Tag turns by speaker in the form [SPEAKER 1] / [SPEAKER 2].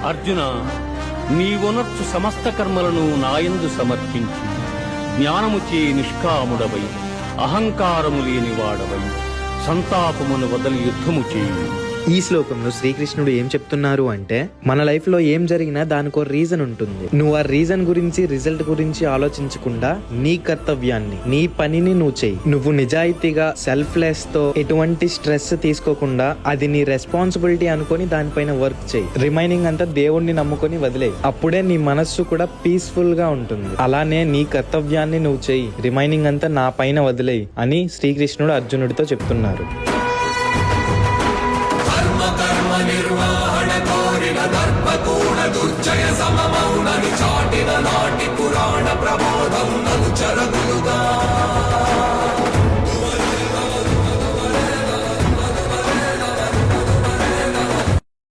[SPEAKER 1] అర్జున, నీవునర్చు సమస్త కర్మలను నాయందు సమర్పించి జ్ఞానముచే నిష్కాముడవై అహంకారము లేనివాడవై సంతాపమును వదలి యుద్ధము చేయి.
[SPEAKER 2] ఈ శ్లోకంలో శ్రీకృష్ణుడు ఏం చెప్తున్నారు అంటే, మన లైఫ్ లో ఏం జరిగినా దానికో రీజన్ ఉంటుంది. నువ్వు ఆ రీజన్ గురించి, రిజల్ట్ గురించి ఆలోచించకుండా నీ కర్తవ్యాన్ని, నీ పనిని నువ్వు చెయ్యి. నువ్వు నిజాయితీగా సెల్ఫ్లెస్ తో ఎటువంటి స్ట్రెస్ తీసుకోకుండా అది నీ రెస్పాన్సిబిలిటీ అనుకొని దానిపైన వర్క్ చెయ్యి. రిమైనింగ్ అంతా దేవుణ్ణి నమ్ముకొని వదిలేయి. అప్పుడే నీ మనస్సు కూడా పీస్ఫుల్ గా ఉంటుంది. అలానే నీ కర్తవ్యాన్ని నువ్వు చెయ్యి, రిమైనింగ్ అంతా నా పైన వదిలేయి అని శ్రీకృష్ణుడు అర్జునుడితో చెప్తున్నారు.
[SPEAKER 3] కర్మ నిర్వహణ కోరిన దర్పకూణ దుర్జయ సమమౌనని చాటిన నాటి పురాణ ప్రబోధం నలుచరగులుగా